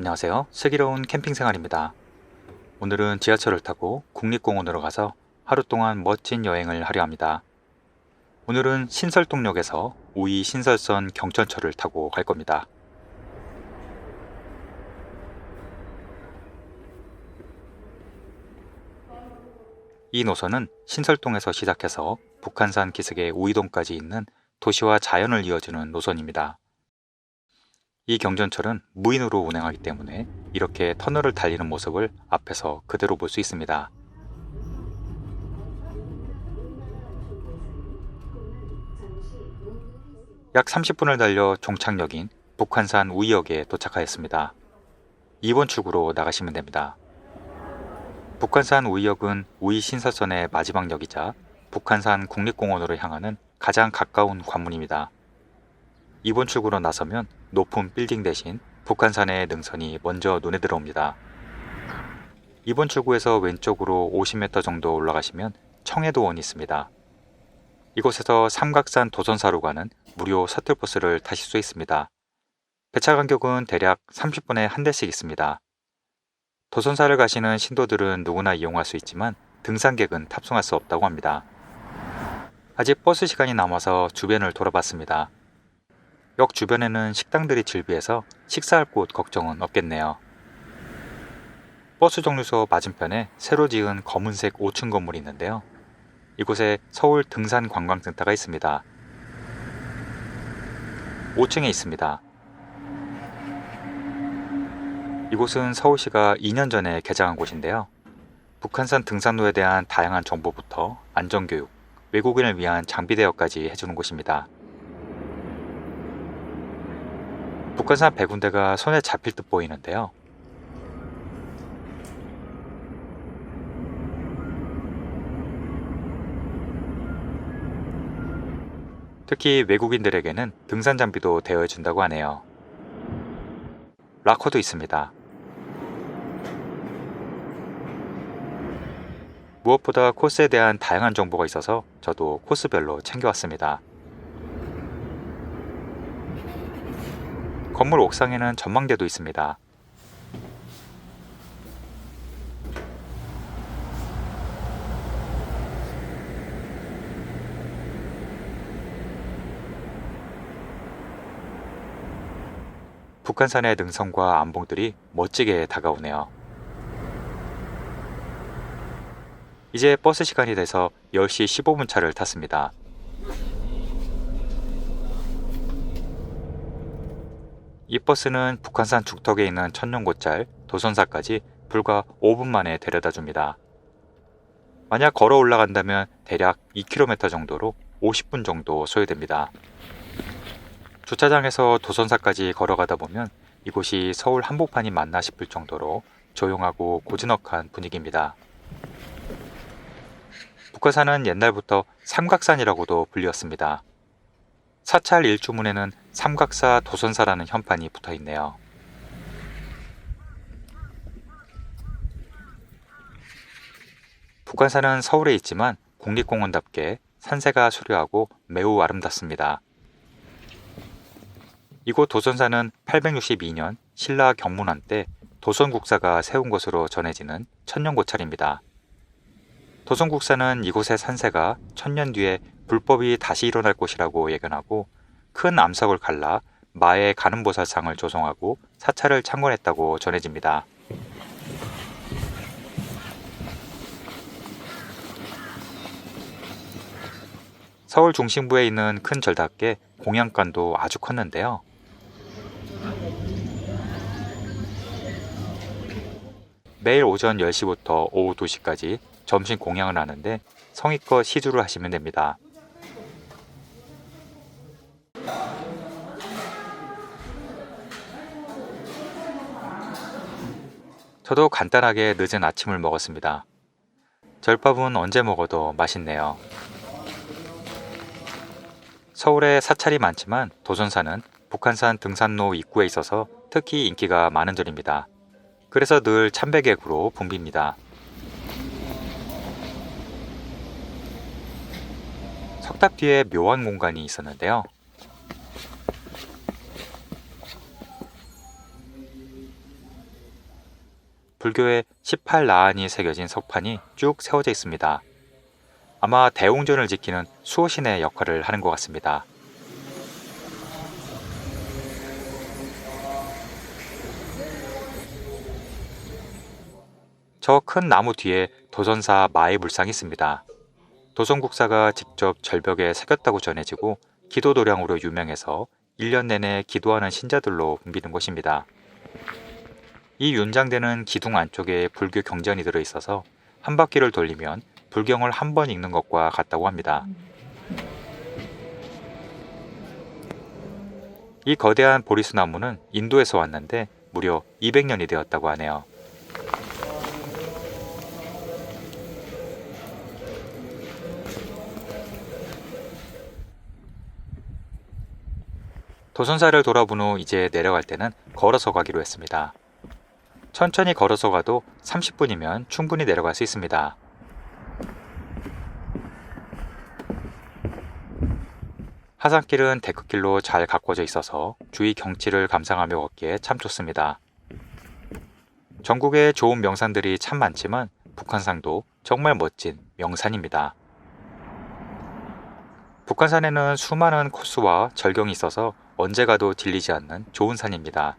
안녕하세요. 슬기로운 캠핑 생활입니다. 오늘은 지하철을 타고 국립공원으로 가서 하루 동안 멋진 여행을 하려 합니다. 오늘은 신설동역에서 우이 신설선 경천철을 타고 갈 겁니다. 이 노선은 신설동에서 시작해서 북한산 기슭의 우이동까지 있는 도시와 자연을 이어주는 노선입니다. 이 경전철은 무인으로 운행하기 때문에 이렇게 터널을 달리는 모습을 앞에서 그대로 볼 수 있습니다. 약 30분을 달려 종착역인 북한산 우이역에 도착하였습니다. 2번 출구로 나가시면 됩니다. 북한산 우이역은 우이 신설선의 마지막 역이자 북한산 국립공원으로 향하는 가장 가까운 관문입니다. 2번 출구로 나서면 높은 빌딩 대신 북한산의 능선이 먼저 눈에 들어옵니다. 2번 출구에서 왼쪽으로 50m 정도 올라가시면 청해도원이 있습니다. 이곳에서 삼각산 도선사로 가는 무료 셔틀버스를 타실 수 있습니다. 배차 간격은 대략 30분에 한 대씩 있습니다. 도선사를 가시는 신도들은 누구나 이용할 수 있지만 등산객은 탑승할 수 없다고 합니다. 아직 버스 시간이 남아서 주변을 돌아봤습니다. 역 주변에는 식당들이 즐비해서 식사할 곳 걱정은 없겠네요. 버스 정류소 맞은편에 새로 지은 검은색 5층 건물이 있는데요. 이곳에 서울 등산관광센터가 있습니다. 5층에 있습니다. 이곳은 서울시가 2년 전에 개장한 곳인데요. 북한산 등산로에 대한 다양한 정보부터 안전교육, 외국인을 위한 장비 대여까지 해주는 곳입니다. 북한산 100군데가 손에 잡힐 듯 보이는데요. 특히 외국인들에게는 등산 장비도 대여해준다고 하네요. 락커도 있습니다. 무엇보다 코스에 대한 다양한 정보가 있어서 저도 코스별로 챙겨왔습니다. 건물 옥상에는 전망대도 있습니다. 북한산의 능선과 암봉들이 멋지게 다가오네요. 이제 버스 시간이 돼서 10시 15분 차를 탔습니다. 이 버스는 북한산 죽턱에 있는 천년곶잘 도선사까지 불과 5분 만에 데려다 줍니다. 만약 걸어 올라간다면 대략 2km 정도로 50분 정도 소요됩니다. 주차장에서 도선사까지 걸어가다 보면 이곳이 서울 한복판이 맞나 싶을 정도로 조용하고 고즈넉한 분위기입니다. 북한산은 옛날부터 삼각산이라고도 불렸습니다. 사찰 일주문에는 삼각사 도선사라는 현판이 붙어 있네요. 북한산은 서울에 있지만 국립공원답게 산세가 수려하고 매우 아름답습니다. 이곳 도선사는 862년 신라 경문환 때 도선국사가 세운 것으로 전해지는 천년고찰입니다. 도선국사는 이곳의 산세가 천년 뒤에 불법이 다시 일어날 곳이라고 예견하고 큰 암석을 갈라 마의 가는보살상을 조성하고 사찰을 창건했다고 전해집니다. 서울 중심부에 있는 큰 절답게 공양관도 아주 컸는데요. 매일 오전 10시부터 오후 2시까지 점심 공양을 하는데 성의껏 시주를 하시면 됩니다. 저도 간단하게 늦은 아침을 먹었습니다. 절밥은 언제 먹어도 맛있네요. 서울에 사찰이 많지만 도선사는 북한산 등산로 입구에 있어서 특히 인기가 많은 절입니다. 그래서 늘 참배객으로 붐빕니다. 석탑 뒤에 묘한 공간이 있었는데요. 불교의 18나안이 새겨진 석판이 쭉 세워져 있습니다. 아마 대웅전을 지키는 수호신의 역할을 하는 것 같습니다. 저 큰 나무 뒤에 도선사 마의 불상이 있습니다. 도선국사가 직접 절벽에 새겼다고 전해지고 기도도량으로 유명해서 1년 내내 기도하는 신자들로 붐비는 곳입니다. 이 윤장대는 기둥 안쪽에 불교 경전이 들어있어서 한 바퀴를 돌리면 불경을 한 번 읽는 것과 같다고 합니다. 이 거대한 보리수 나무는 인도에서 왔는데 무려 200년이 되었다고 하네요. 도선사를 돌아본 후 이제 내려갈 때는 걸어서 가기로 했습니다. 천천히 걸어서 가도 30분이면 충분히 내려갈 수 있습니다. 하산길은 데크길로 잘 가꿔져 있어서 주위 경치를 감상하며 걷기에 참 좋습니다. 전국에 좋은 명산들이 참 많지만 북한산도 정말 멋진 명산입니다. 북한산에는 수많은 코스와 절경이 있어서 언제 가도 질리지 않는 좋은 산입니다.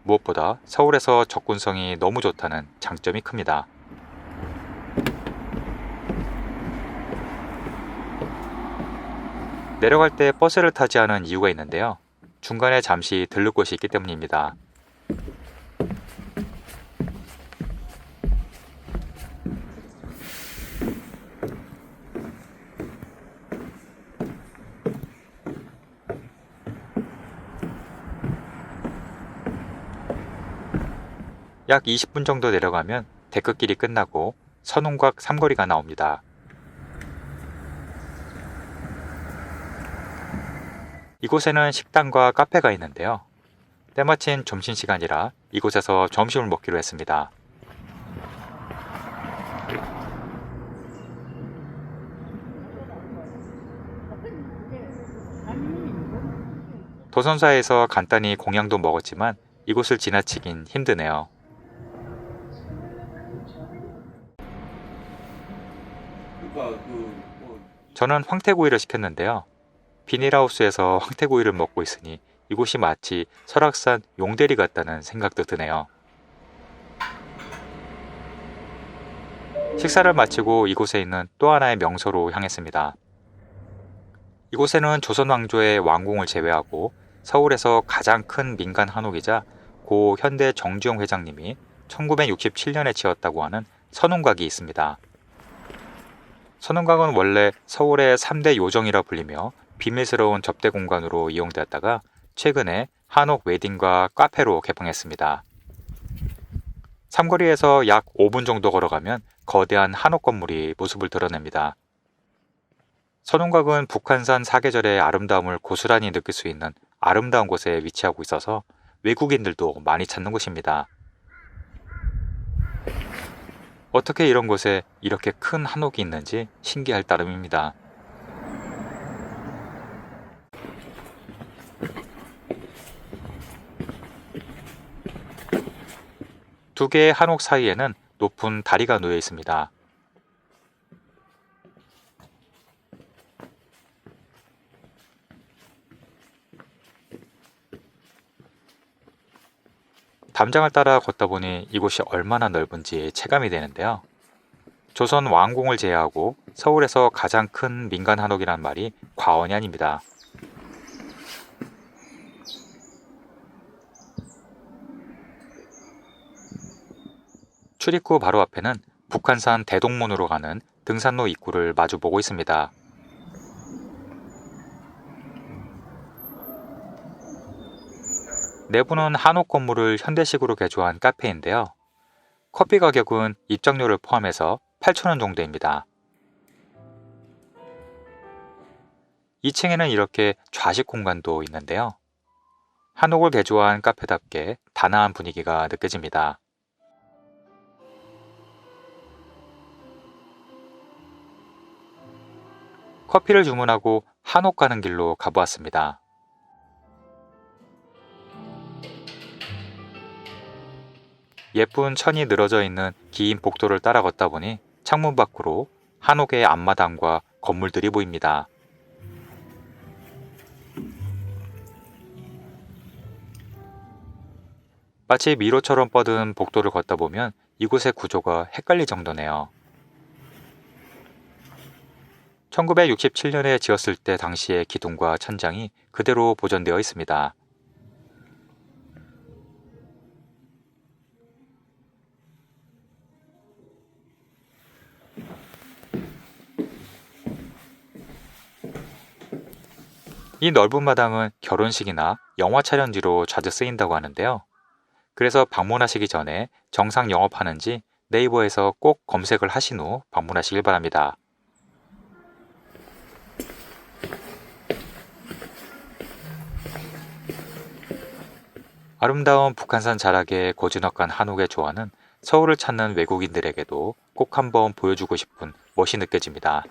무엇보다 서울에서 접근성이 너무 좋다는 장점이 큽니다. 내려갈 때 버스를 타지 않은 이유가 있는데요. 중간에 잠시 들를 곳이 있기 때문입니다. 약 20분 정도 내려가면 데크길이 끝나고 선웅곽 삼거리가 나옵니다. 이곳에는 식당과 카페가 있는데요. 때마침 점심시간이라 이곳에서 점심을 먹기로 했습니다. 도선사에서 간단히 공양도 먹었지만 이곳을 지나치긴 힘드네요. 저는 황태구이를 시켰는데요. 비닐하우스에서 황태구이를 먹고 있으니 이곳이 마치 설악산 용대리 같다는 생각도 드네요. 식사를 마치고 이곳에 있는 또 하나의 명소로 향했습니다. 이곳에는 조선 왕조의 왕궁을 제외하고 서울에서 가장 큰 민간 한옥이자 고 현대 정주영 회장님이 1967년에 지었다고 하는 선웅각이 있습니다. 선웅각은 원래 서울의 3대 요정이라 불리며 비밀스러운 접대 공간으로 이용되었다가 최근에 한옥 웨딩과 카페로 개방했습니다. 삼거리에서 약 5분 정도 걸어가면 거대한 한옥 건물이 모습을 드러냅니다. 선웅각은 북한산 사계절의 아름다움을 고스란히 느낄 수 있는 아름다운 곳에 위치하고 있어서 외국인들도 많이 찾는 곳입니다. 어떻게 이런 곳에 이렇게 큰 한옥이 있는지 신기할 따름입니다. 두 개의 한옥 사이에는 높은 다리가 놓여 있습니다. 담장을 따라 걷다 보니 이곳이 얼마나 넓은지 체감이 되는데요. 조선 왕궁을 제외하고 서울에서 가장 큰 민간 한옥이란 말이 과언이 아닙니다. 출입구 바로 앞에는 북한산 대동문으로 가는 등산로 입구를 마주보고 있습니다. 내부는 한옥 건물을 현대식으로 개조한 카페인데요. 커피 가격은 입장료를 포함해서 8,000원 정도입니다. 2층에는 이렇게 좌식 공간도 있는데요. 한옥을 개조한 카페답게 단아한 분위기가 느껴집니다. 커피를 주문하고 한옥 가는 길로 가보았습니다. 예쁜 천이 늘어져 있는 긴 복도를 따라 걷다 보니 창문 밖으로 한옥의 앞마당과 건물들이 보입니다. 마치 미로처럼 뻗은 복도를 걷다 보면 이곳의 구조가 헷갈릴 정도네요. 1967년에 지었을 때 당시의 기둥과 천장이 그대로 보존되어 있습니다. 이 넓은 마당은 결혼식이나 영화 촬영지로 자주 쓰인다고 하는데요. 그래서 방문하시기 전에 정상 영업하는지 네이버에서 꼭 검색을 하신 후 방문하시길 바랍니다. 아름다운 북한산 자락의 고즈넉한 한옥의 조화는 서울을 찾는 외국인들에게도 꼭 한번 보여주고 싶은 멋이 느껴집니다.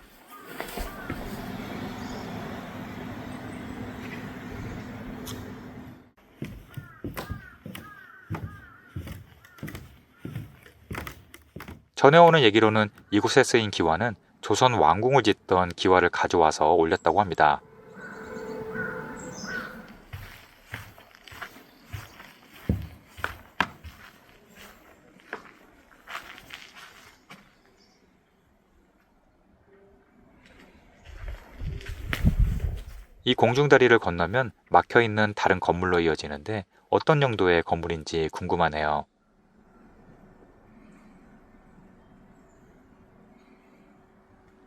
전해오는 얘기로는 이곳에 쓰인 기와는 조선 왕궁을 짓던 기와를 가져와서 올렸다고 합니다. 이 공중다리를 건너면 막혀있는 다른 건물로 이어지는데 어떤 용도의 건물인지 궁금하네요.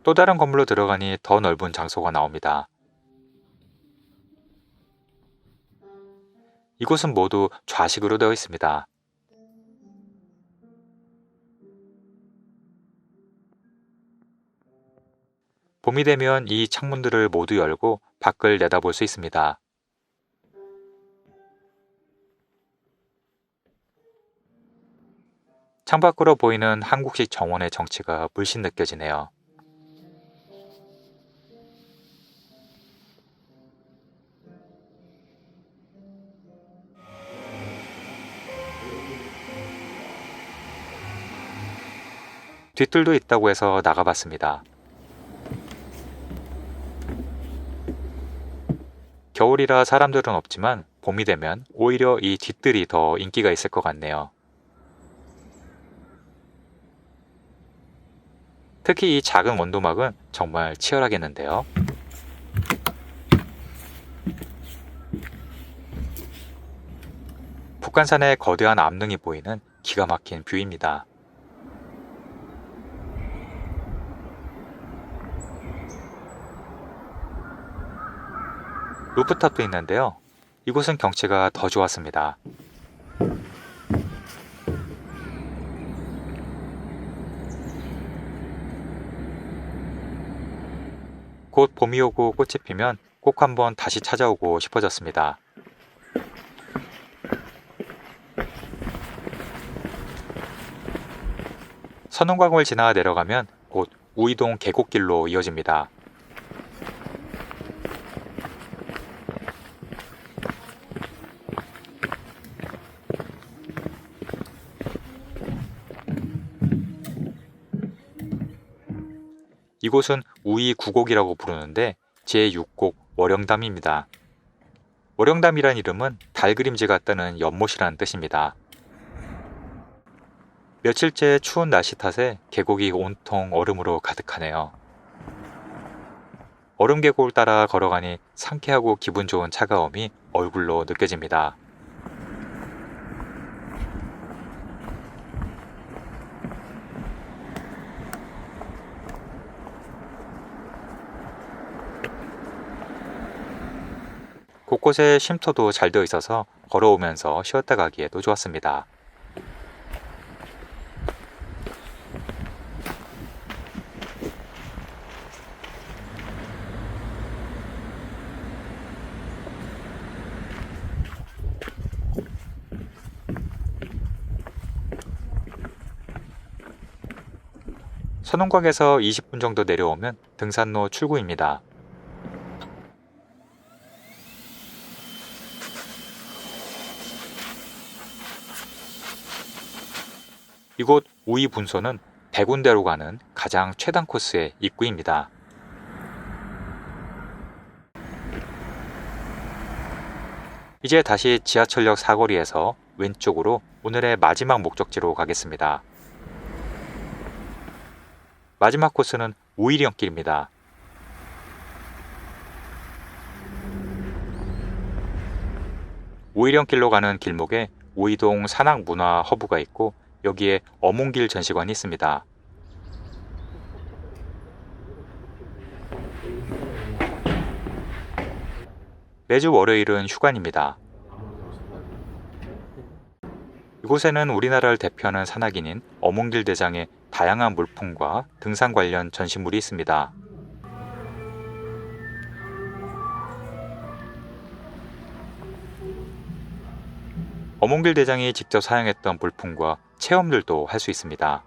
또 다른 건물로 들어가니 더 넓은 장소가 나옵니다. 이곳은 모두 좌식으로 되어 있습니다. 봄이 되면 이 창문들을 모두 열고 밖을 내다볼 수 있습니다. 창밖으로 보이는 한국식 정원의 정취가 물씬 느껴지네요. 뒤뜰도 있다고 해서 나가봤습니다. 겨울이라 사람들은 없지만 봄이 되면 오히려 이 뒤뜰이 더 인기가 있을 것 같네요. 특히 이 작은 원두막은 정말 치열하겠는데요. 북한산의 거대한 암릉이 보이는 기가 막힌 뷰입니다. 루프탑도 있는데요. 이곳은 경치가 더 좋았습니다. 곧 봄이 오고 꽃이 피면 꼭 한번 다시 찾아오고 싶어졌습니다. 선흥광을 지나 내려가면 곧 우이동 계곡길로 이어집니다. 이곳은 우이 9곡이라고 부르는데 제6곡 월영담입니다. 월영담이란 이름은 달 그림자가 뜨는 연못이라는 뜻입니다. 며칠째 추운 날씨 탓에 계곡이 온통 얼음으로 가득하네요. 얼음 계곡을 따라 걸어가니 상쾌하고 기분 좋은 차가움이 얼굴로 느껴집니다. 곳곳에 쉼터도 잘 되어 있어서 걸어오면서 쉬었다 가기에도 좋았습니다. 선홍곽에서 20분 정도 내려오면 등산로 출구입니다. 이곳 우이 분소는 백운대로 가는 가장 최단 코스의 입구입니다. 이제 다시 지하철역 사거리에서 왼쪽으로 오늘의 마지막 목적지로 가겠습니다. 마지막 코스는 우이령길입니다. 우이령길로 가는 길목에 우이동 산악문화 허브가 있고 여기에 어몽길 전시관이 있습니다. 매주 월요일은 휴관입니다. 이곳에는 우리나라를 대표하는 산악인인 어몽길 대장의 다양한 물품과 등산 관련 전시물이 있습니다. 어몽길 대장이 직접 사용했던 물품과 체험들도 할 수 있습니다.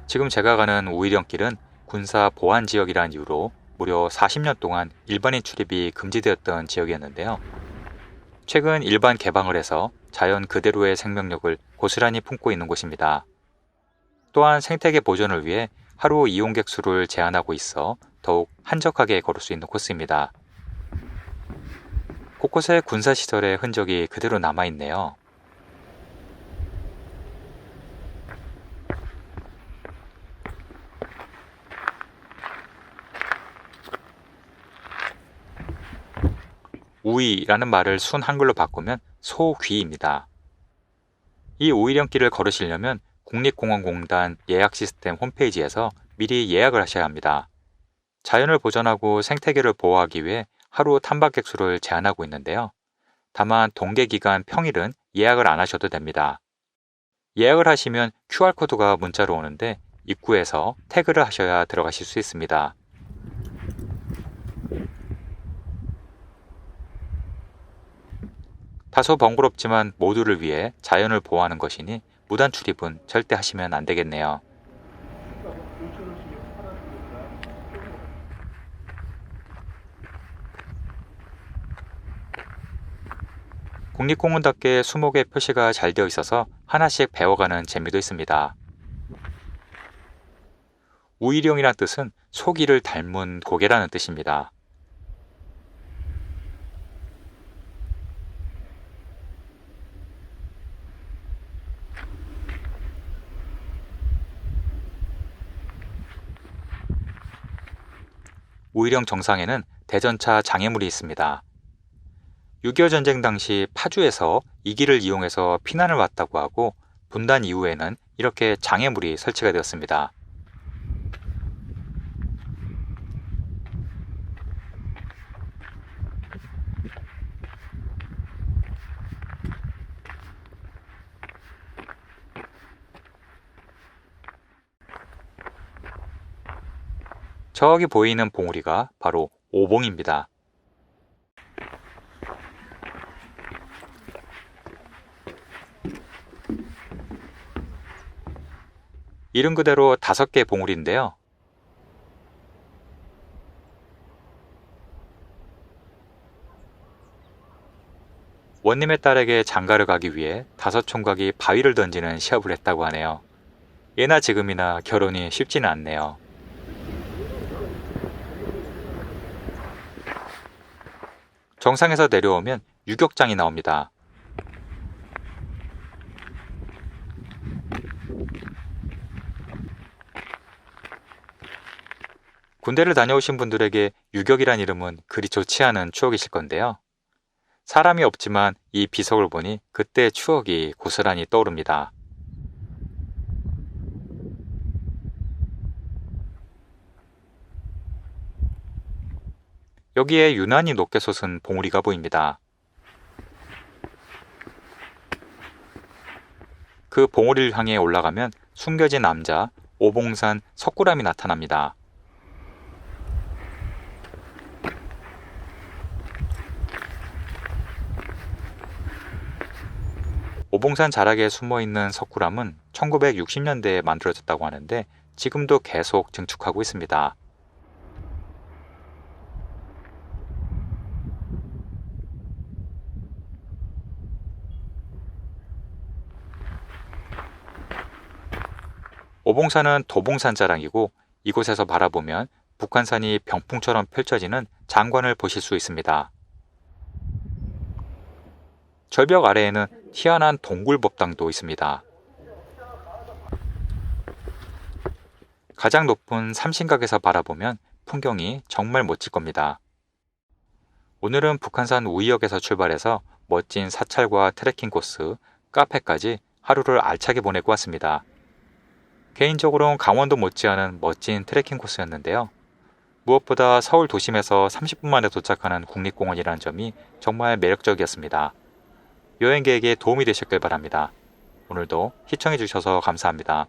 지금 제가 가는 우이령길은 군사 보안 지역이라는 이유로 무려 40년 동안 일반인 출입이 금지되었던 지역이었는데요. 최근 일반 개방을 해서 자연 그대로의 생명력을 고스란히 품고 있는 곳입니다. 또한 생태계 보존을 위해 하루 이용객 수를 제한하고 있어 더욱 한적하게 걸을 수 있는 코스입니다. 곳곳에 군사시설의 흔적이 그대로 남아있네요. 우이라는 말을 순 한글로 바꾸면 소귀입니다. 이 우이령길을 걸으시려면 국립공원공단 예약 시스템 홈페이지에서 미리 예약을 하셔야 합니다. 자연을 보존하고 생태계를 보호하기 위해 하루 탐방객 수를 제한하고 있는데요. 다만 동계기간 평일은 예약을 안 하셔도 됩니다. 예약을 하시면 QR코드가 문자로 오는데 입구에서 태그를 하셔야 들어가실 수 있습니다. 다소 번거롭지만 모두를 위해 자연을 보호하는 것이니 무단 출입은 절대 하시면 안 되겠네요. 국립공원답게 수목에 표시가 잘 되어 있어서 하나씩 배워가는 재미도 있습니다. 우이령이란 뜻은 소기를 닮은 고개라는 뜻입니다. 우이령 정상에는 대전차 장애물이 있습니다. 6.25 전쟁 당시 파주에서 이 길을 이용해서 피난을 왔다고 하고 분단 이후에는 이렇게 장애물이 설치가 되었습니다. 저기 보이는 봉우리가 바로 오봉입니다. 이름 그대로 5개 봉우리인데요. 원님의 딸에게 장가를 가기 위해 5총각이 바위를 던지는 시합을 했다고 하네요. 예나 지금이나 결혼이 쉽지는 않네요. 정상에서 내려오면 유격장이 나옵니다. 군대를 다녀오신 분들에게 유격이란 이름은 그리 좋지 않은 추억이실 건데요. 사람이 없지만 이 비석을 보니 그때의 추억이 고스란히 떠오릅니다. 여기에 유난히 높게 솟은 봉우리가 보입니다. 그 봉우리를 향해 올라가면 숨겨진 남자 오봉산 석굴암이 나타납니다. 오봉산 자락에 숨어있는 석굴암은 1960년대에 만들어졌다고 하는데 지금도 계속 증축하고 있습니다. 어봉산은 도봉산 자락이고 이곳에서 바라보면 북한산이 병풍처럼 펼쳐지는 장관을 보실 수 있습니다. 절벽 아래에는 희한한 동굴법당도 있습니다. 가장 높은 삼신각에서 바라보면 풍경이 정말 멋질 겁니다. 오늘은 북한산 우이역에서 출발해서 멋진 사찰과 트레킹 코스, 카페까지 하루를 알차게 보내고 왔습니다. 개인적으로는 강원도 못지않은 멋진 트레킹 코스였는데요. 무엇보다 서울 도심에서 30분 만에 도착하는 국립공원이라는 점이 정말 매력적이었습니다. 여행 계획에 도움이 되셨길 바랍니다. 오늘도 시청해주셔서 감사합니다.